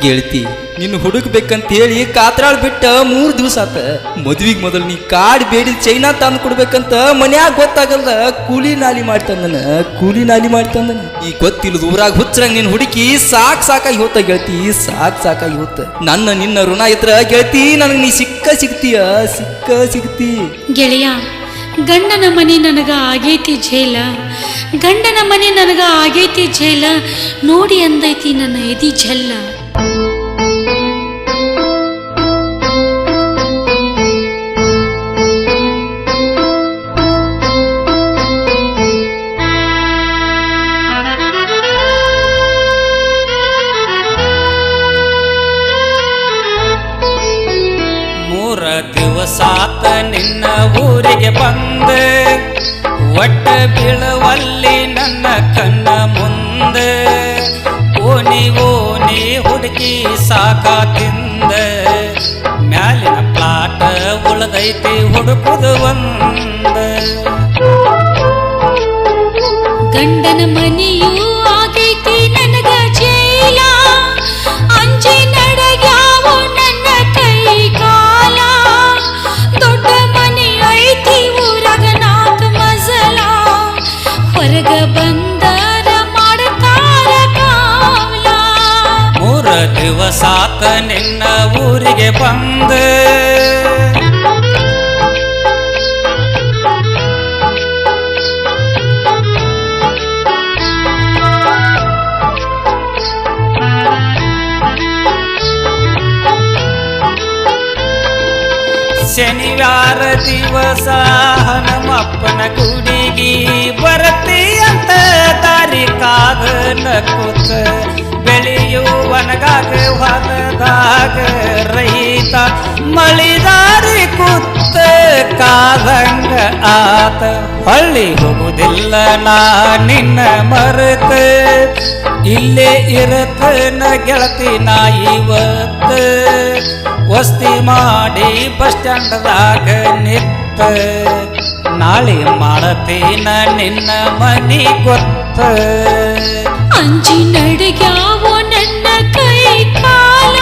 ಗೆಳತಿ ನಿನ್ನ ಹುಡುಕ್ಬೇಕಂತ ಹೇಳಿ ಕಾತ್ರಾಳ್ ಬಿಟ್ಟ 3 ದಿವಸ ಆತ. ಮದ್ವಿಗ್ ಮೊದಲು ನೀ ಕಾಡ್ ಬೇಡಿ ಚೈನಾ ತಂದು ಕೊಡ್ಬೇಕಂತ ಮನ್ಯಾಗ ಗೊತ್ತಾಗಲ್ದ ಕೂಲಿ ನಾಲಿ ಮಾಡ್ತಂದನ. ಈ ಗೊತ್ತಿಲ್ಲದ ಊರಾಗ ಹುಚ್ಚರಂಗ ನಿನ್ ಹುಡುಕಿ ಸಾಕಾಗಿ ಹೋತ ಗೆಳತಿ, ಸಾಕಾಗಿ ಹೋತ. ನಿನ್ನ ಋಣ ಇದ್ರ ಗೆಳತಿ ನನಗೆ ನೀ ಸಿಗ್ತಿ ಗೆಳೆಯ. ಗಂಡನ ಮನೆ ನನಗ ಆಗೈತಿ ಜೇಲ, ನೋಡಿ ಅಂದೈತಿ ನನ್ನ ಎದಿ ಝಲ್ಲ. ದಿವಸಾತ ನಿನ್ನ ಊರಿಗೆ ಬಂದೆ, ಒಟ್ಟ ಬೀಳವಲ್ಲಿ ನನ್ನ ಕಣ್ಣ ಮುಂದೆ. ಓನಿ ಹುಡುಕಿ ಸಾಕಾತಿಂದ, ಮ್ಯಾಲಿನ ಪ್ಲಾಟ ಉಳದೈತಿ ಹುಡುಕುದು ಒಂದ. ಗಂಡನ ಮನೆಯೂ ಆಗೈತಿ ನನಗ ಜೈಲ, ಅಂಜಿ ನಡಗ್ಯಾವ ನನ್ನ ಕೈ ಕಾಲ. ದೊಡ್ಡ ಮನೆ ಐತಿ ಊರಾಗ 4 ಮಜಲ, ಹೊರಗ ಬಂದರ ಮಾಡ್ತಾರ ಕಾವಲ. 3 ದಿವಸಾತ ನಿನ್ನ ಊರಿಗೆ ಬಂದೆ, ಶನಿವಾರ ದಿವಸ ಹನುಮಪ್ಪನ ಗುಡಿಗಿ ಬರತಿ ಅಂತ ತಾರೀಕಾಗ ನಕುತ್ತ. ಬೆಳೆಯುವನಗಾಗ ಹೊಲದಾಗ ರೈತ ಮಳಿದಾರಿ ಕೂತ ಕಾದಂಗ ಆತ. ಹಳ್ಳಿ ಹೋಗುದಿಲ್ಲ ನಾ ನಿನ್ನ ಮರೆತ, ಇಲ್ಲೇ ಇರತನ ಗೆಳತಿ ನಾ ಇವತ್ತ. ವಸ್ತಿ ಮಾಡಿ ಬಸ್ ಸ್ಟ್ಯಾಂಡ್ದಾಗ ನಿತ್ತ, ನಾಳೆ ಮಾಡತೀನ ನಿನ್ನ ಮನಿ ಗೊತ್ತ. ಅಂಜಿ ನಡಗ್ಯಾವ ನನ್ನ ಕೈ ಕಾಲ,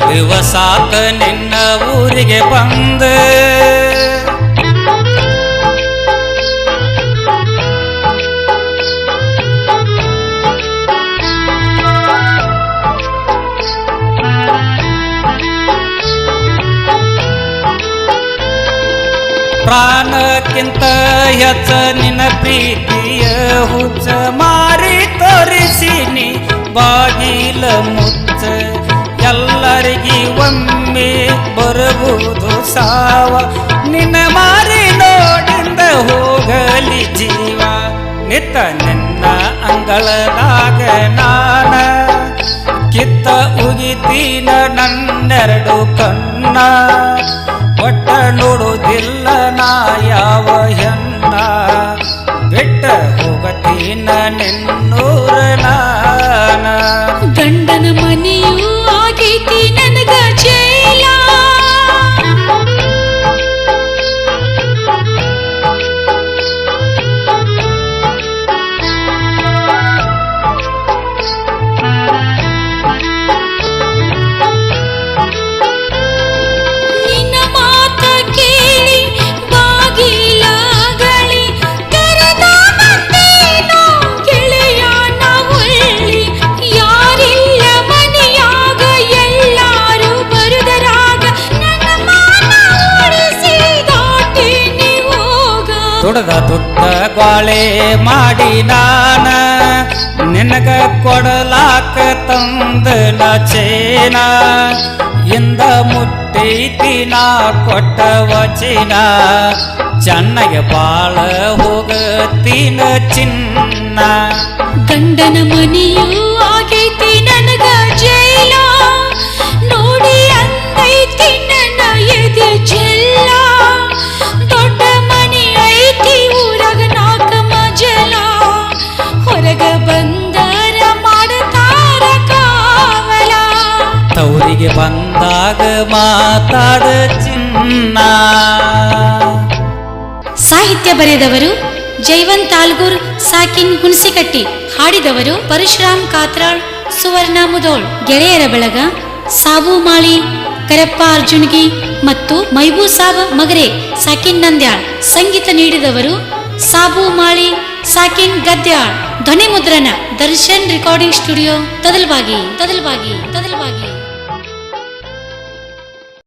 ದಿವಸಾತ ನಿನ್ನ ಊರಿಗೆ ಬಂದೆ, ಪ್ರಾಣಕ್ಕಿಂತ ಹೆಚ್ಚ ನಿನ್ನ ಪ್ರೀತಿಯ ಹುಚ್ಚ ಮಾರಿ ತೋರಿಸಿನಿ ಬಾಗಿಲ ಮುಚ್ಚ. ಎಲ್ಲರಿಗಿ ಒಮ್ಮೆ ಬರಬಹುದು ಸಾವ, ನಿನ್ನ ಮಾರಿ ನೋಡಿಂದ ಹೋಗಲಿ ಜೀವ. ನಿತ್ತ ನಿನ್ನ ಅಂಗಳದಾಗ ನಾನ ಕಿತ್ತ ಉಗಿತೀನ ನನ್ನೆರಡು ಕಣ್ಣ. ಒಟ್ಟ ನೋಡುವುದಿಲ್ಲ ನಾ ಯಾವ ಹೆಣ್ಣ, ಬಿಟ್ಟ ಹೋಗತೀನ ನಿನ್ನೂರ ನಾನ. ಗಂಡನ ಮನೆಯೂ ಆಗೈತಿ ನನಗ ಜೈಲ, ನಿನ್ನ ಮಾತ ಕೇಳಿ ದುಡ್ದ ದುಡ್ಡ ಗ್ವಾಳೆ ಮಾಡಿ ನಾನ ನಿನಗ ಕೊಡಲಾಕ ತಂದನ ಚೇನ ಇಂದ ಮುಟ್ಟೈತಿ ನಾ ಕೊಟ್ಟ ವಚನ ಚೆನ್ನಾಗಿ ಬಾಳ ಹೋಗತೀನ ಚಿನ್ನ ಗಂಡನ ಮನೆಯೂ ಆಗೈತಿ ನನಗ ಜೈಲ ನೋಡಿ ಅಂದೈತಿ ನನ್ನ ಎದೆ ಚೆಲ್ಲ ದೊಡ್ಡ ಮನೆ ಐತಿ ಊರಾಗ ನಾಕ ಮಜಲ ಹೊರಗ ಬಂದರ ಮಾಡ್ತಾರ ಕಾವಲ ತವರಿಗೆ ಬಂದಾಗ ಮಾತಾಡ ಚಿನ್ನ. ಸಾಹಿತ್ಯ ಬರೆದವರು ಜೈವಂತ್ ತಾಲ್ಗೂರ್, ಸಾಕಿನ್ ಹುಣಸಿಕಟ್ಟಿ. ಹಾಡಿದವರು ಪರಶುರಾಮ್ ಕಾತ್ರಾಳ್, ಸುವರ್ಣ ಮುದೋಳ್. ಗೆಳೆಯರ ಬಳಗ ಸಾಬು ಮಾಳಿ, ಕರಪ್ಪ ಅರ್ಜುನ್ಗಿ ಮತ್ತು ಮೈಬೂ ಸಾಬ್ ಮಗರೆ, ಸಾಕಿನ್ ನಂದ್ಯಾಳ್. ಸಂಗೀತ ನೀಡಿದವರು ಸಾಬು ಮಾಳಿ, ಸಾಕಿನ್ ಗದ್ಯಾಳ್. ಧ್ವನಿ ಮುದ್ರಣ ದರ್ಶನ್ ರೆಕಾರ್ಡಿಂಗ್ ಸ್ಟುಡಿಯೋ, ತದಲ್ಬಾಗಿ.